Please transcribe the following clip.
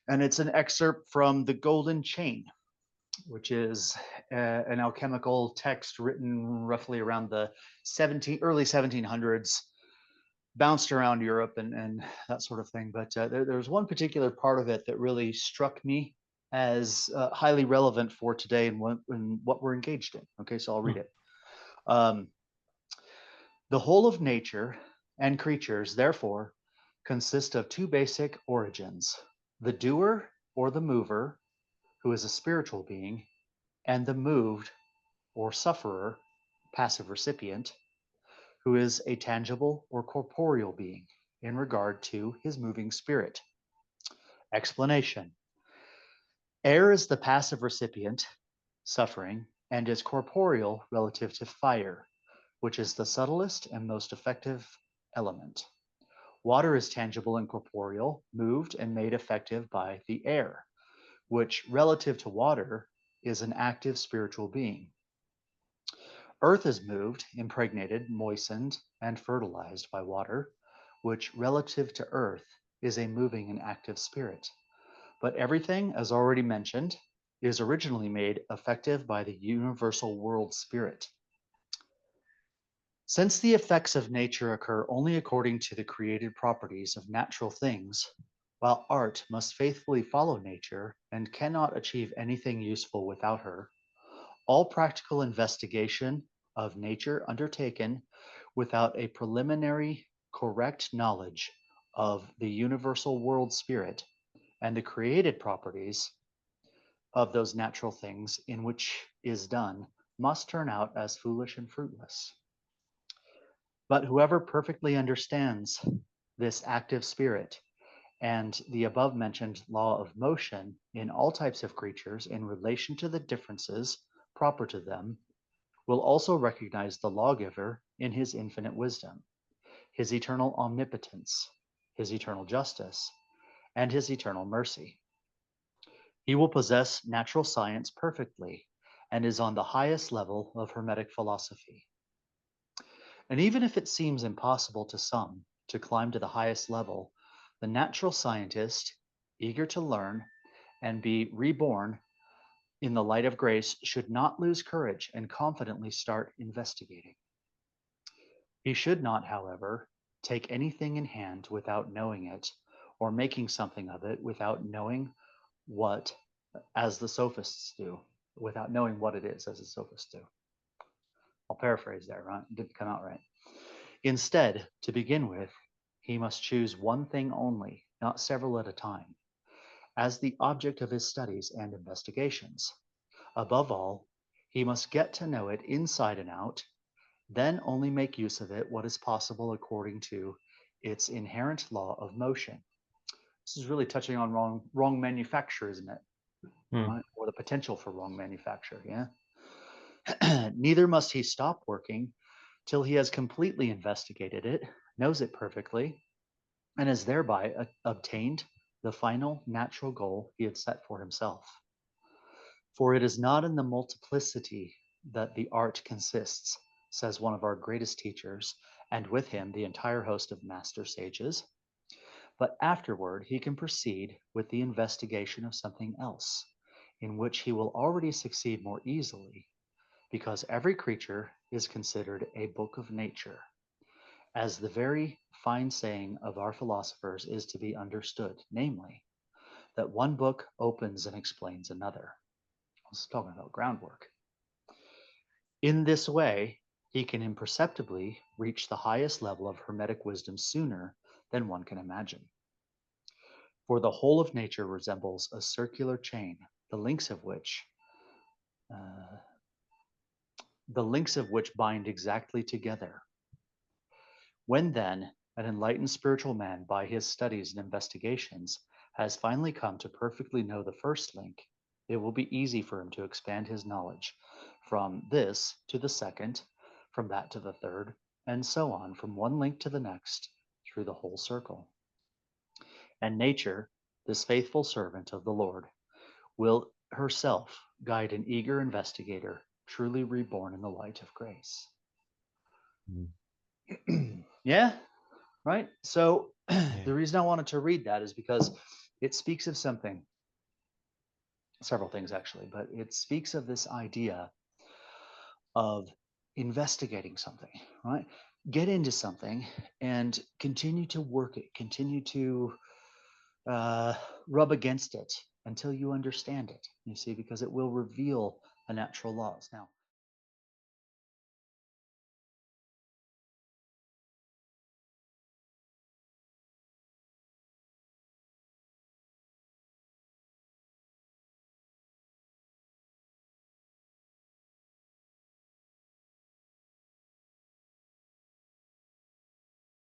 And it's an excerpt from The Golden Chain, which is an alchemical text written roughly around the early 1700s, bounced around Europe and that sort of thing. But there's one particular part of it that really struck me as highly relevant for today and what we're engaged in. Okay, so I'll read Hmm. it. Um, the whole of nature and creatures, therefore, consist of two basic origins: the doer or the mover, who is a spiritual being, and the moved or sufferer, passive recipient, who is a tangible or corporeal being in regard to his moving spirit. Explanation: air is the passive recipient, suffering, and is corporeal relative to fire, which is the subtlest and most effective element. Water is tangible and corporeal, moved and made effective by the air, which, relative to water, is an active spiritual being. Earth is moved, impregnated, moistened, and fertilized by water, which, relative to earth, is a moving and active spirit. But everything, as already mentioned, is originally made effective by the universal world spirit. Since the effects of nature occur only according to the created properties of natural things, while art must faithfully follow nature and cannot achieve anything useful without her, all practical investigation of nature undertaken without a preliminary correct knowledge of the universal world spirit and the created properties of those natural things in which is done must turn out as foolish and fruitless. But whoever perfectly understands this active spirit and the above mentioned law of motion in all types of creatures in relation to the differences proper to them will also recognize the lawgiver in his infinite wisdom, his eternal omnipotence, his eternal justice, and his eternal mercy. He will possess natural science perfectly and is on the highest level of Hermetic philosophy. And even if it seems impossible to some to climb to the highest level, the natural scientist, eager to learn and be reborn in the light of grace, should not lose courage and confidently start investigating. He should not, however, take anything in hand without knowing it, or making something of it without knowing what, as the sophists do, without knowing what it is, as the sophists do. I'll paraphrase there, right? It didn't come out right. Instead, to begin with, he must choose one thing only, not several at a time, as the object of his studies and investigations. Above all, he must get to know it inside and out, then only make use of it what is possible according to its inherent law of motion. This is really touching on wrong manufacture, isn't it? Hmm. Right? Or the potential for wrong manufacture, yeah? Neither must he stop working till he has completely investigated it, knows it perfectly, and has thereby obtained the final natural goal he had set for himself. For it is not in the multiplicity that the art consists, says one of our greatest teachers, and with him the entire host of master sages, but afterward he can proceed with the investigation of something else, in which he will already succeed more easily, because every creature is considered a book of nature, as the very fine saying of our philosophers is to be understood, namely, that one book opens and explains another. I was talking about groundwork. In this way, he can imperceptibly reach the highest level of Hermetic wisdom sooner than one can imagine. For the whole of nature resembles a circular chain, the links of which uh, bind exactly together. When then an enlightened spiritual man, by his studies and investigations, has finally come to perfectly know the first link, it will be easy for him to expand his knowledge from this to the second, from that to the third, and so on from one link to the next through the whole circle. And nature, this faithful servant of the Lord, will herself guide an eager investigator truly reborn in the light of grace. Hmm. Yeah, right? So Yeah. the reason I wanted to read that is because It speaks of something, several things actually, but it speaks of this idea of investigating something, right? Get into something and continue to work it, continue to uh, rub against it until you understand it, you see, because it will reveal the natural laws. Now,